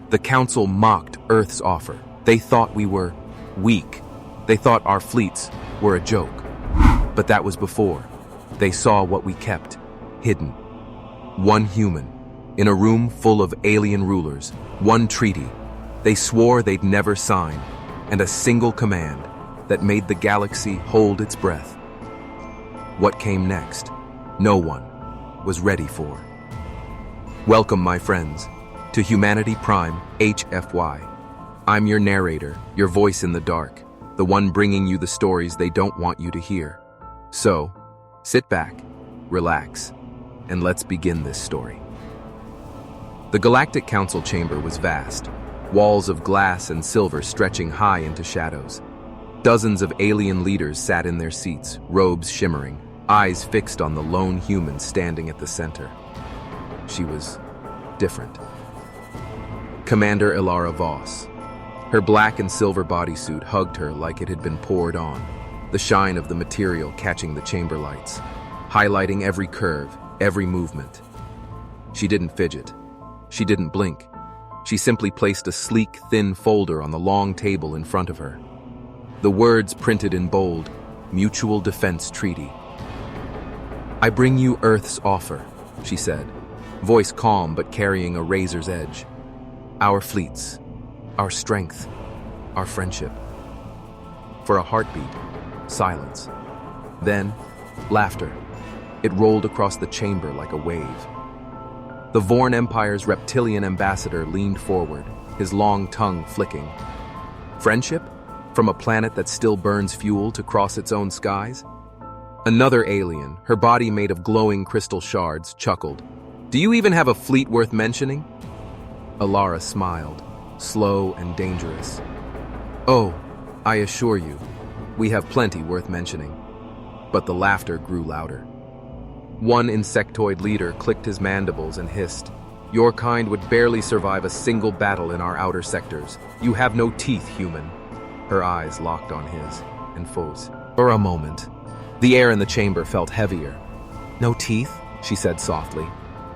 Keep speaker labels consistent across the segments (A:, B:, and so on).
A: The Council mocked Earth's offer. They thought we were weak. They thought our fleets were a joke. But that was before they saw what we kept hidden. One human, in a room full of alien rulers, one treaty they swore they'd never sign, and a single command that made the galaxy hold its breath. What came next, no one was ready for. Welcome, my friends, to Humanity Prime HFY. I'm your narrator, your voice in the dark, the one bringing you the stories they don't want you to hear. So, sit back, relax, and let's begin this story. The Galactic Council chamber was vast, walls of glass and silver stretching high into shadows. Dozens of alien leaders sat in their seats, robes shimmering, eyes fixed on the lone human standing at the center. She was different. Commander Elara Voss. Her black and silver bodysuit hugged her like it had been poured on, the shine of the material catching the chamber lights, highlighting every curve, every movement. She didn't fidget. She didn't blink. She simply placed a sleek, thin folder on the long table in front of her. The words printed in bold, Mutual Defense Treaty. "I bring you Earth's offer," she said, voice calm but carrying a razor's edge. "Our fleets, our strength, our friendship." For a heartbeat, silence. Then, laughter. It rolled across the chamber like a wave. The Vorn Empire's reptilian ambassador leaned forward, his long tongue flicking. Friendship? From a planet that still burns fuel to cross its own skies? Another alien, her body made of glowing crystal shards, chuckled. "Do you even have a fleet worth mentioning?" Elara smiled, slow and dangerous. "Oh, I assure you, we have plenty worth mentioning." But the laughter grew louder. One insectoid leader clicked his mandibles and hissed, "Your kind would barely survive a single battle in our outer sectors. You have no teeth, human." Her eyes locked on his and froze. For a moment, the air in the chamber felt heavier. "No teeth?" she said softly.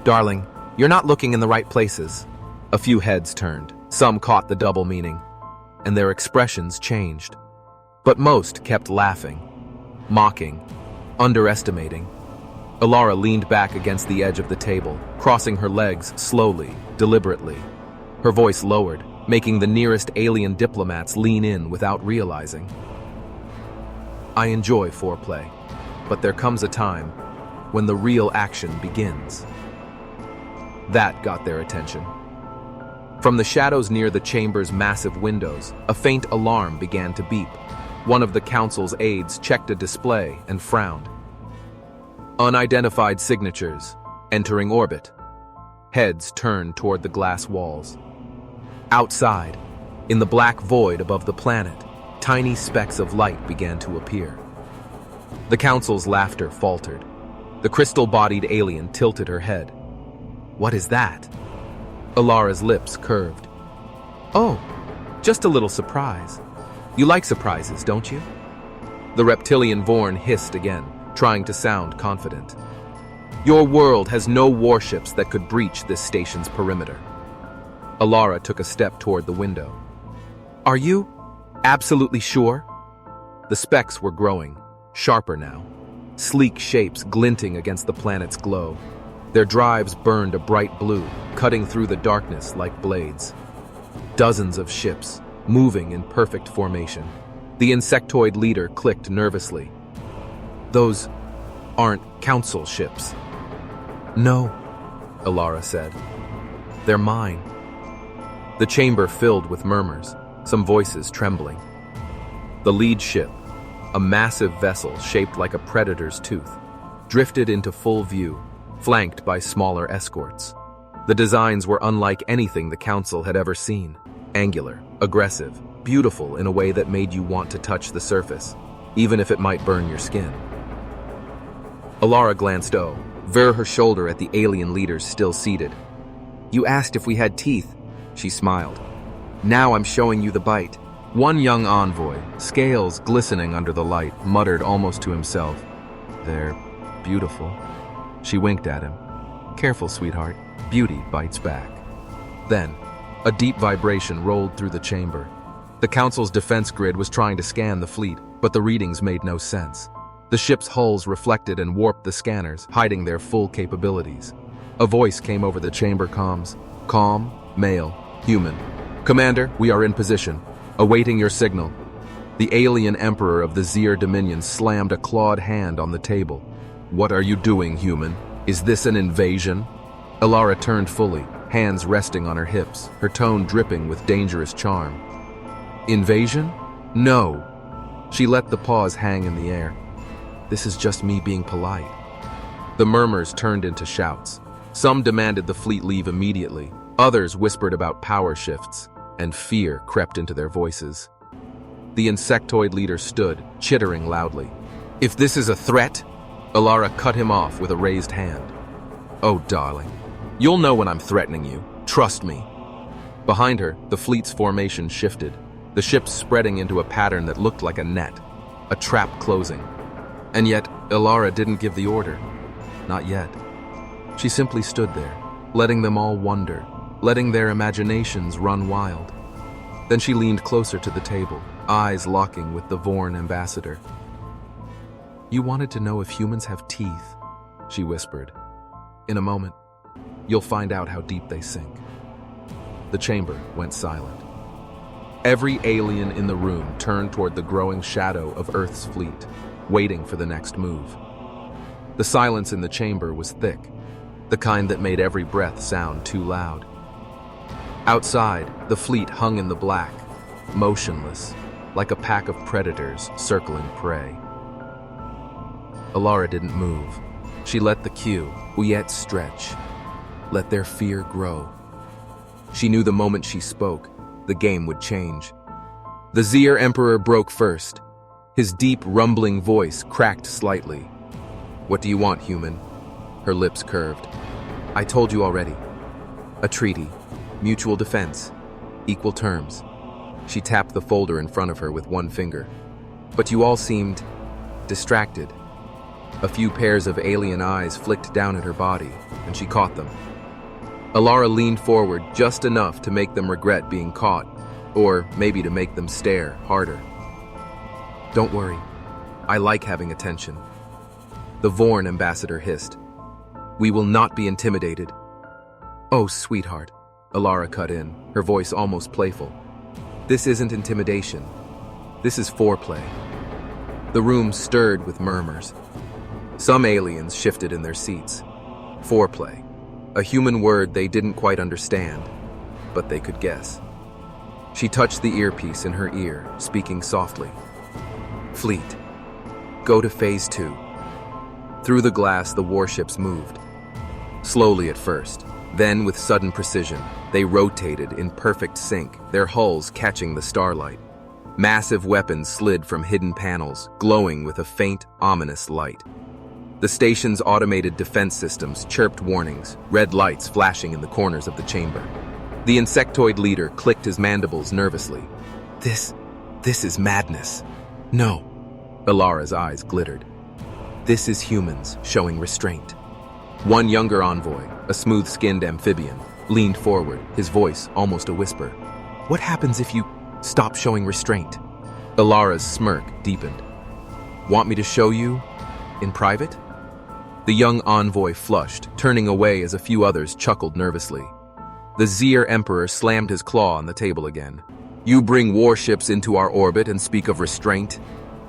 A: "Darling, you're not looking in the right places." A few heads turned. Some caught the double meaning, and their expressions changed. But most kept laughing, mocking, underestimating. Elara leaned back against the edge of the table, crossing her legs slowly, deliberately. Her voice lowered, making the nearest alien diplomats lean in without realizing. "I enjoy foreplay, but there comes a time when the real action begins." That got their attention. From the shadows near the chamber's massive windows, a faint alarm began to beep. One of the council's aides checked a display and frowned. Unidentified signatures, entering orbit. Heads turned toward the glass walls. Outside, in the black void above the planet, tiny specks of light began to appear. The council's laughter faltered. The crystal-bodied alien tilted her head. "What is that?" Elara's lips curved. "Oh, just a little surprise. You like surprises, don't you?" The reptilian Vorn hissed again, trying to sound confident. "Your world has no warships that could breach this station's perimeter." Elara took a step toward the window. "Are you absolutely sure?" The specks were growing, sharper now, sleek shapes glinting against the planet's glow. Their drives burned a bright blue, cutting through the darkness like blades. Dozens of ships, moving in perfect formation. The insectoid leader clicked nervously. "Those aren't council ships." "No," Elara said. "They're mine." The chamber filled with murmurs, some voices trembling. The lead ship, a massive vessel shaped like a predator's tooth, drifted into full view, flanked by smaller escorts. The designs were unlike anything the Council had ever seen. Angular, aggressive, beautiful in a way that made you want to touch the surface, even if it might burn your skin. Elara glanced over her shoulder at the alien leaders still seated. "You asked if we had teeth," she smiled. "Now I'm showing you the bite." One young envoy, scales glistening under the light, muttered almost to himself, "They're beautiful." She winked at him. "Careful, sweetheart. Beauty bites back." Then, A deep vibration rolled through the chamber. The Council's defense grid was trying to scan the fleet, but the readings made no sense. The ship's hulls reflected and warped the scanners, hiding their full capabilities. A voice came over the chamber comms. Calm, male, human. "Commander, we are in position, awaiting your signal." The alien emperor of the Zir Dominion slammed a clawed hand on the table. "What are you doing, human? Is this an invasion?" Elara turned fully, hands resting on her hips, her tone dripping with dangerous charm. "Invasion? No." She let the pause hang in the air. "This is just me being polite." The murmurs turned into shouts. Some demanded the fleet leave immediately. Others whispered about power shifts, and fear crept into their voices. The insectoid leader stood, chittering loudly. "If this is a threat?" Elara cut him off with a raised hand. "Oh, darling. You'll know when I'm threatening you. Trust me." Behind her, the fleet's formation shifted, the ship spreading into a pattern that looked like a net, a trap closing. And yet, Elara didn't give the order. Not yet. She simply stood there, letting them all wonder, letting their imaginations run wild. Then she leaned closer to the table, eyes locking with the Vorn ambassador. "You wanted to know if humans have teeth," she whispered. "In a moment, you'll find out how deep they sink." The chamber went silent. Every alien in the room turned toward the growing shadow of Earth's fleet, waiting for the next move. The silence in the chamber was thick, the kind that made every breath sound too loud. Outside, the fleet hung in the black, motionless, like a pack of predators circling prey. Elara didn't move. She let the Uyet stretch, let their fear grow. She knew the moment she spoke, the game would change. The Zir Emperor broke first. His deep, rumbling voice cracked slightly. "What do you want, human?" Her lips curved. "I told you already. A treaty, mutual defense, equal terms." She tapped the folder in front of her with one finger. "But you all seemed distracted." A few pairs of alien eyes flicked down at her body, and she caught them. Elara leaned forward just enough to make them regret being caught, or maybe to make them stare harder. "Don't worry. I like having attention." The Vorn ambassador hissed. "We will not be intimidated." "Oh, sweetheart," Elara cut in, her voice almost playful. "This isn't intimidation. This is foreplay." The room stirred with murmurs. Some aliens shifted in their seats. Foreplay, a human word they didn't quite understand, but they could guess. She touched the earpiece in her ear, speaking softly. "Fleet, go to Phase 2. Through the glass, the warships moved. Slowly at first, then with sudden precision, they rotated in perfect sync, their hulls catching the starlight. Massive weapons slid from hidden panels, glowing with a faint, ominous light. The station's automated defense systems chirped warnings, red lights flashing in the corners of the chamber. The insectoid leader clicked his mandibles nervously. This is madness." "No." Elara's eyes glittered. "This is humans showing restraint." One younger envoy, a smooth-skinned amphibian, leaned forward, his voice almost a whisper. "What happens if you stop showing restraint?" Elara's smirk deepened. "Want me to show you in private?" The young envoy flushed, turning away as a few others chuckled nervously. The Zir Emperor slammed his claw on the table again. "You bring warships into our orbit and speak of restraint?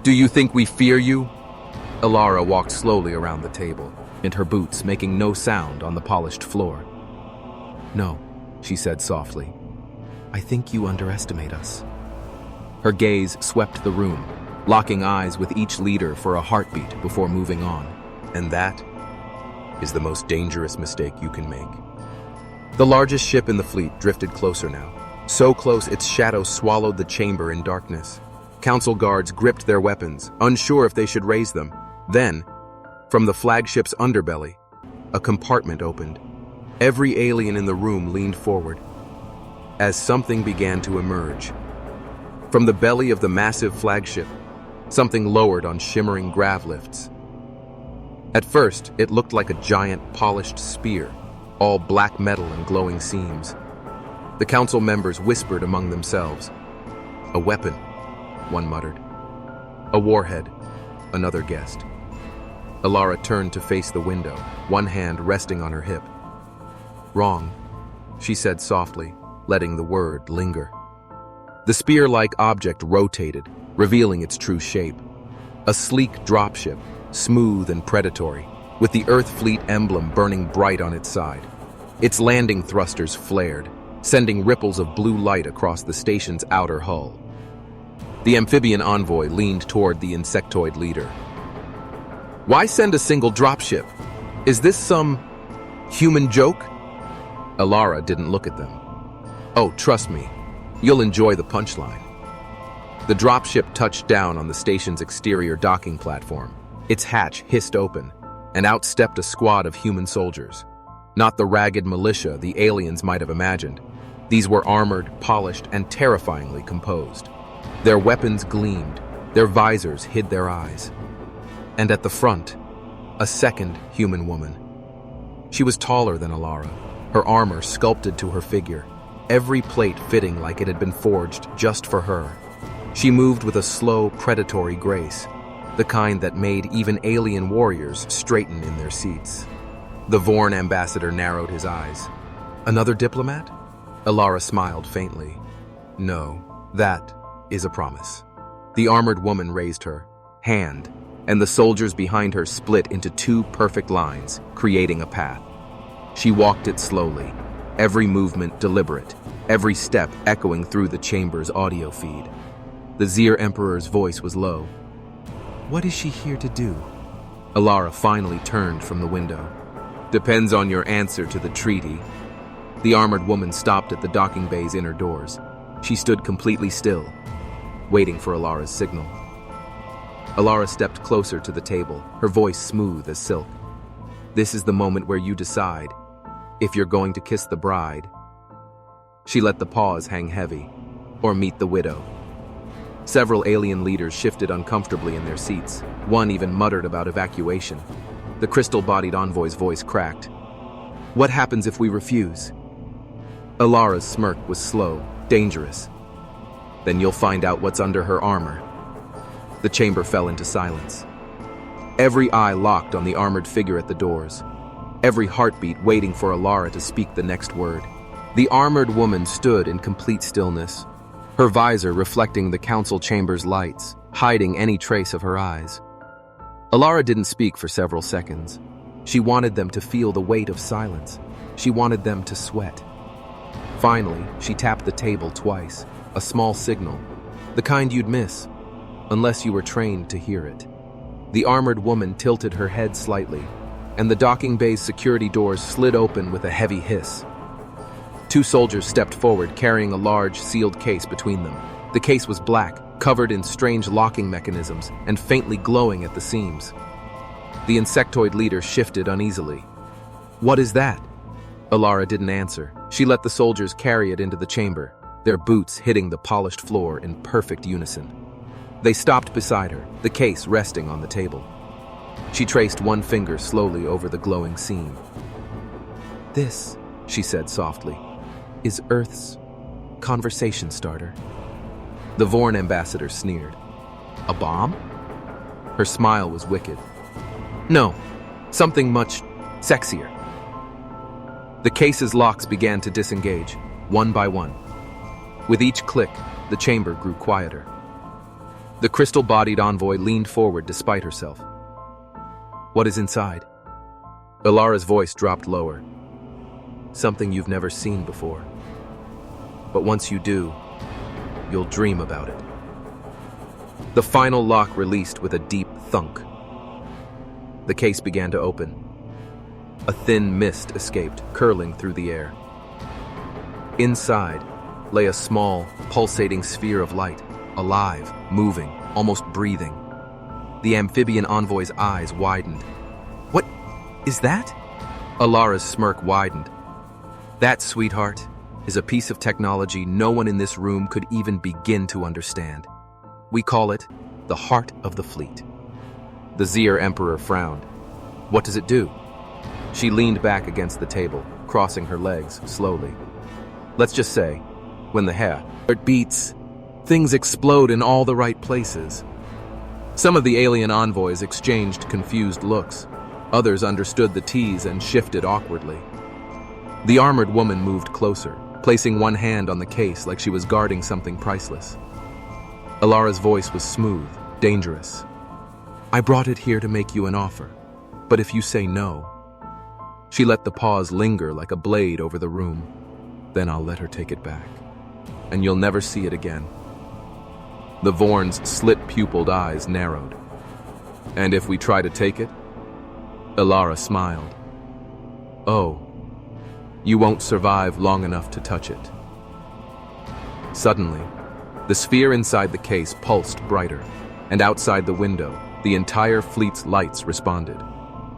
A: Do you think we fear you?" Elara walked slowly around the table, and her boots making no sound on the polished floor. "No," she said softly. "I think you underestimate us." Her gaze swept the room, locking eyes with each leader for a heartbeat before moving on. "And that is the most dangerous mistake you can make." The largest ship in the fleet drifted closer now, so close its shadow swallowed the chamber in darkness. Council guards gripped their weapons, unsure if they should raise them. Then, from the flagship's underbelly, a compartment opened. Every alien in the room leaned forward, as something began to emerge. From the belly of the massive flagship, something lowered on shimmering grav lifts. At first, it looked like a giant polished spear, all black metal and glowing seams. The council members whispered among themselves. A weapon, one muttered. A warhead, another guessed. Elara turned to face the window, one hand resting on her hip. Wrong, she said softly, letting the word linger. The spear-like object rotated, revealing its true shape. A sleek dropship, smooth and predatory, with the Earth Fleet emblem burning bright on its side. Its landing thrusters flared, sending ripples of blue light across the station's outer hull. The amphibian envoy leaned toward the insectoid leader. Why send a single dropship? Is this some human joke? Elara didn't look at them. Oh, trust me, you'll enjoy the punchline. The dropship touched down on the station's exterior docking platform. Its hatch hissed open, and out stepped a squad of human soldiers. Not the ragged militia the aliens might have imagined. These were armored, polished, and terrifyingly composed. Their weapons gleamed, their visors hid their eyes. And at the front, a second human woman. She was taller than Elara, her armor sculpted to her figure, every plate fitting like it had been forged just for her. She moved with a slow, predatory grace, the kind that made even alien warriors straighten in their seats. The Vorn ambassador narrowed his eyes. Another diplomat? Elara smiled faintly. No, that is a promise. The armored woman raised her hand, and the soldiers behind her split into two perfect lines, creating a path. She walked it slowly, every movement deliberate, every step echoing through the chamber's audio feed. The Zir Emperor's voice was low. What is she here to do? Elara finally turned from the window. Depends on your answer to the treaty. The armored woman stopped at the docking bay's inner doors. She stood completely still, waiting for Alara's signal. Elara stepped closer to the table, her voice smooth as silk. This is the moment where you decide if you're going to kiss the bride. She let the pause hang heavy, or meet the widow. Several alien leaders shifted uncomfortably in their seats. One even muttered about evacuation. The crystal-bodied envoy's voice cracked. What happens if we refuse? Elara's smirk was slow, dangerous. Then you'll find out what's under her armor. The chamber fell into silence. Every eye locked on the armored figure at the doors. Every heartbeat waiting for Elara to speak the next word. The armored woman stood in complete stillness, her visor reflecting the council chamber's lights, hiding any trace of her eyes. Elara didn't speak for several seconds. She wanted them to feel the weight of silence. She wanted them to sweat. Finally, she tapped the table twice, a small signal, the kind you'd miss, unless you were trained to hear it. The armored woman tilted her head slightly, and the docking bay's security doors slid open with a heavy hiss. Two soldiers stepped forward, carrying a large, sealed case between them. The case was black, covered in strange locking mechanisms, and faintly glowing at the seams. The insectoid leader shifted uneasily. What is that? Elara didn't answer. She let the soldiers carry it into the chamber, their boots hitting the polished floor in perfect unison. They stopped beside her, the case resting on the table. She traced one finger slowly over the glowing seam. This, she said softly, is Earth's conversation starter. The Vorn ambassador sneered. A bomb? Her smile was wicked. No, something much sexier. The case's locks began to disengage, one by one. With each click, the chamber grew quieter. The crystal-bodied envoy leaned forward despite herself. What is inside? Elara's voice dropped lower. Something you've never seen before. But once you do, you'll dream about it. The final lock released with a deep thunk. The case began to open. A thin mist escaped, curling through the air. Inside lay a small, pulsating sphere of light, alive, moving, almost breathing. The amphibian envoy's eyes widened. What is that? Elara's smirk widened. That, sweetheart, is a piece of technology no one in this room could even begin to understand. We call it the heart of the fleet. The Zir Emperor frowned. What does it do? She leaned back against the table, crossing her legs slowly. Let's just say, when the heart beats, things explode in all the right places. Some of the alien envoys exchanged confused looks. Others understood the tease and shifted awkwardly. The armored woman moved closer, placing one hand on the case like she was guarding something priceless. Elara's voice was smooth, dangerous. I brought it here to make you an offer, but if you say no... She let the pause linger like a blade over the room. Then I'll let her take it back, and you'll never see it again. The Vorn's slit-pupiled eyes narrowed. And if we try to take it? Elara smiled. Oh, you won't survive long enough to touch it. Suddenly, the sphere inside the case pulsed brighter, and outside the window, the entire fleet's lights responded.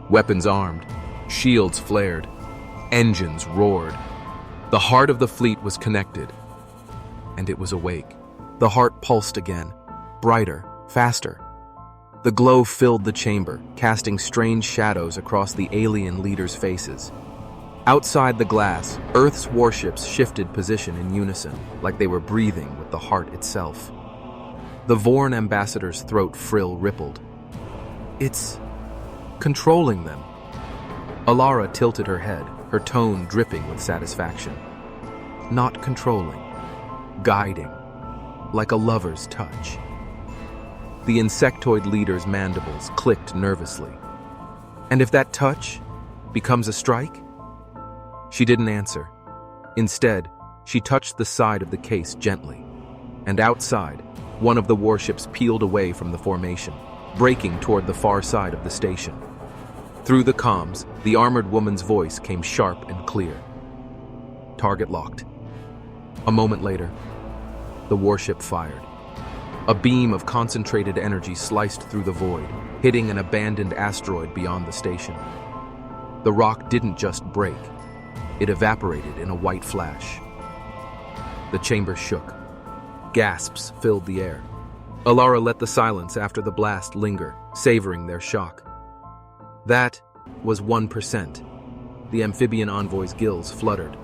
A: Weapons armed, shields flared, engines roared. The heart of the fleet was connected, and it was awake. The heart pulsed again, brighter, faster. The glow filled the chamber, casting strange shadows across the alien leaders' faces. Outside the glass, Earth's warships shifted position in unison, like they were breathing with the heart itself. The Vorn ambassador's throat frill rippled. It's controlling them. Elara tilted her head, her tone dripping with satisfaction. Not controlling, guiding, like a lover's touch. The insectoid leader's mandibles clicked nervously. And if that touch becomes a strike? She didn't answer. Instead, she touched the side of the case gently. And outside, one of the warships peeled away from the formation, braking toward the far side of the station. Through the comms, the armored woman's voice came sharp and clear. Target locked. A moment later, the warship fired. A beam of concentrated energy sliced through the void, hitting an abandoned asteroid beyond the station. The rock didn't just break, it evaporated in a white flash. The chamber shook. Gasps filled the air. Elara let the silence after the blast linger, savoring their shock. That was 1%. The amphibian envoy's gills fluttered.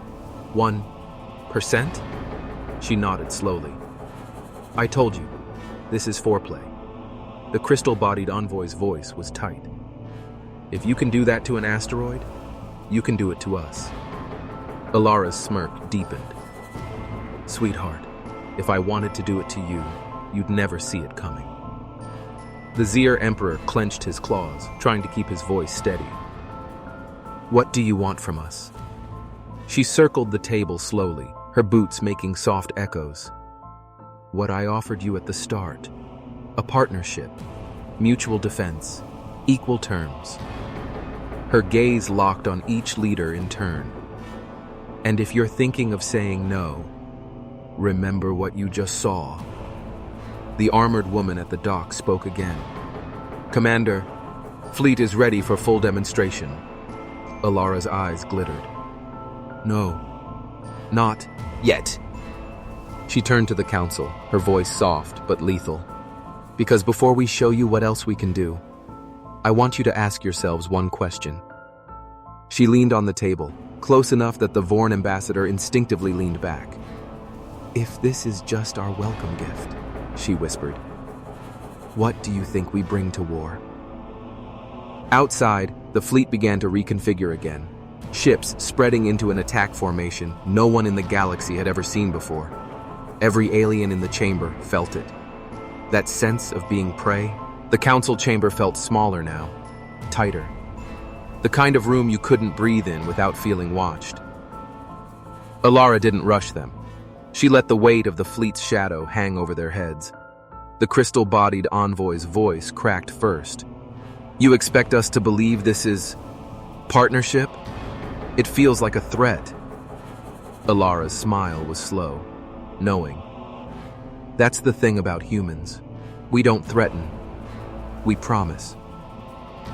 A: 1%? She nodded slowly. I told you, this is foreplay. The crystal-bodied envoy's voice was tight. If you can do that to an asteroid, you can do it to us. Elara's smirk deepened. Sweetheart, if I wanted to do it to you, you'd never see it coming. The Zir Emperor clenched his claws, trying to keep his voice steady. What do you want from us? She circled the table slowly, her boots making soft echoes. What I offered you at the start. A partnership, mutual defense, equal terms. Her gaze locked on each leader in turn. And if you're thinking of saying no, remember what you just saw. The armored woman at the dock spoke again. Commander, fleet is ready for full demonstration. Elara's eyes glittered. No, not yet. She turned to the council, her voice soft but lethal. Because before we show you what else we can do, I want you to ask yourselves one question. She leaned on the table, close enough that the Vorn ambassador instinctively leaned back. If this is just our welcome gift, she whispered, what do you think we bring to war? Outside, the fleet began to reconfigure again, ships spreading into an attack formation no one in the galaxy had ever seen before. Every alien in the chamber felt it. That sense of being prey. The council chamber felt smaller now, tighter. The kind of room you couldn't breathe in without feeling watched. Elara didn't rush them. She let the weight of the fleet's shadow hang over their heads. The crystal-bodied envoy's voice cracked first. You expect us to believe this is partnership? It feels like a threat. Elara's smile was slow, knowing. That's the thing about humans. We don't threaten. We promise.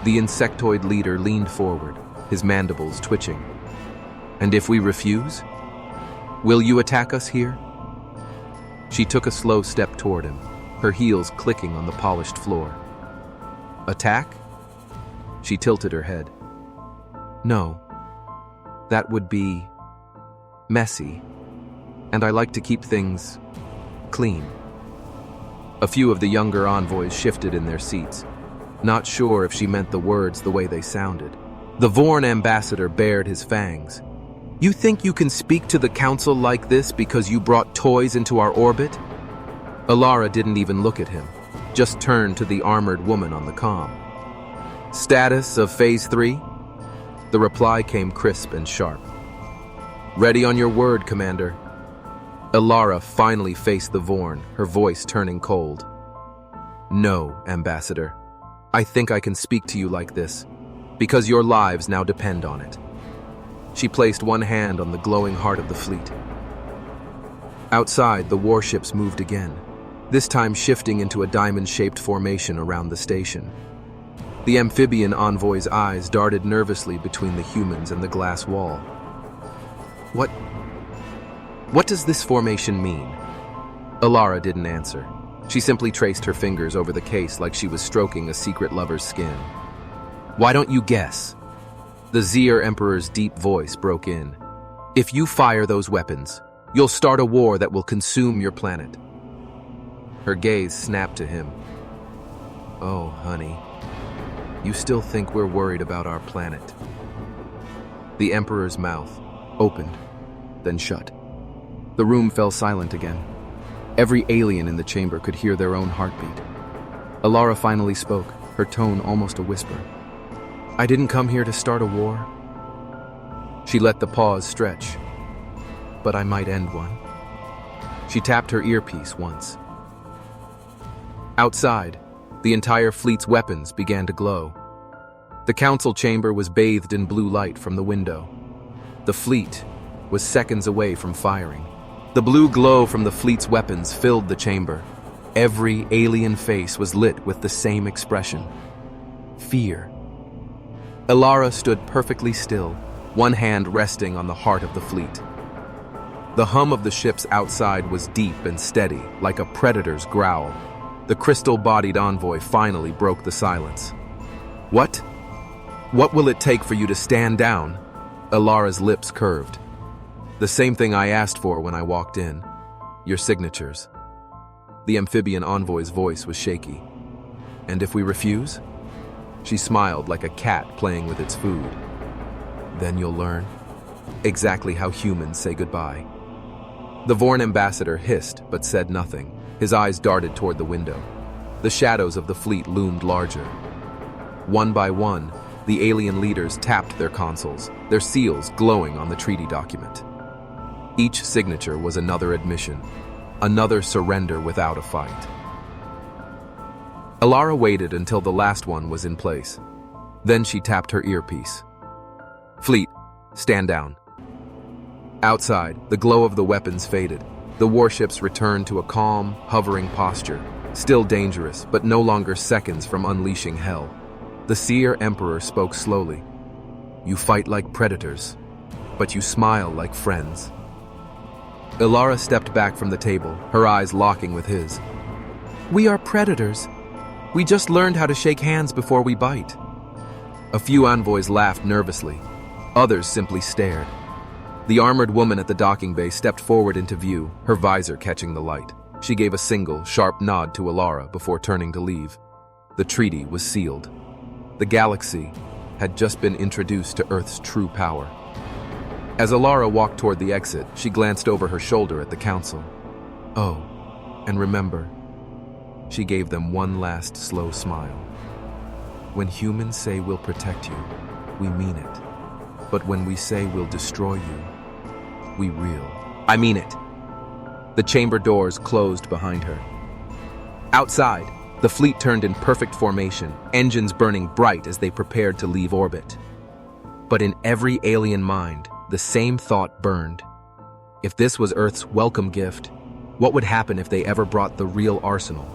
A: The insectoid leader leaned forward, his mandibles twitching. And if we refuse? Will you attack us here? She took a slow step toward him, her heels clicking on the polished floor. Attack? She tilted her head. No. That would be messy. and I like to keep things clean. A few of the younger envoys shifted in their seats, not sure if she meant the words the way they sounded. The Vorn ambassador bared his fangs. You think you can speak to the council like this because you brought toys into our orbit? Elara didn't even look at him, just turned to the armored woman on the comm. Status of Phase 3? The reply came crisp and sharp. Ready on your word, Commander. Elara finally faced the Vorn, her voice turning cold. No, Ambassador. I think I can speak to you like this, because your lives now depend on it. She placed one hand on the glowing heart of the fleet. Outside, the warships moved again, this time shifting into a diamond-shaped formation around the station. The amphibian envoy's eyes darted nervously between the humans and the glass wall. What does this formation mean? Elara didn't answer. She simply traced her fingers over the case like she was stroking a secret lover's skin. Why don't you guess? The Zir Emperor's deep voice broke in. If you fire those weapons, you'll start a war that will consume your planet. Her gaze snapped to him. Oh, honey. You still think we're worried about our planet? The Emperor's mouth opened, then shut. The room fell silent again. Every alien in the chamber could hear their own heartbeat. Elara finally spoke, her tone almost a whisper. I didn't come here to start a war. She let the pause stretch. But I might end one. She tapped her earpiece once. Outside, the entire fleet's weapons began to glow. The council chamber was bathed in blue light from the window. The fleet was seconds away from firing. The blue glow from the fleet's weapons filled the chamber. Every alien face was lit with the same expression. Fear. Elara stood perfectly still, one hand resting on the heart of the fleet. The hum of the ships outside was deep and steady, like a predator's growl. The crystal-bodied envoy finally broke the silence. What? What will it take for you to stand down? Elara's lips curved. The same thing I asked for when I walked in. Your signatures. The amphibian envoy's voice was shaky. And if we refuse? She smiled like a cat playing with its food. Then you'll learn exactly how humans say goodbye. The Vorn ambassador hissed but said nothing. His eyes darted toward the window. The shadows of the fleet loomed larger. One by one, the alien leaders tapped their consoles, their seals glowing on the treaty document. Each signature was another admission, another surrender without a fight. Elara waited until the last one was in place. Then she tapped her earpiece. Fleet, stand down. Outside, the glow of the weapons faded. The warships returned to a calm, hovering posture, still dangerous, but no longer seconds from unleashing hell. The Seer Emperor spoke slowly. You fight like predators, but you smile like friends. Elara stepped back from the table, her eyes locking with his. We are predators. We just learned how to shake hands before we bite. A few envoys laughed nervously. Others simply stared. The armored woman at the docking bay stepped forward into view, her visor catching the light. She gave a single, sharp nod to Elara before turning to leave. The treaty was sealed. The galaxy had just been introduced to Earth's true power. As Elara walked toward the exit, she glanced over her shoulder at the council. Oh, and remember, she gave them one last slow smile. When humans say we'll protect you, we mean it. But when we say we'll destroy you, we reel. I mean it. The chamber doors closed behind her. Outside, the fleet turned in perfect formation, engines burning bright as they prepared to leave orbit. But in every alien mind, the same thought burned. If this was Earth's welcome gift, what would happen if they ever brought the real arsenal?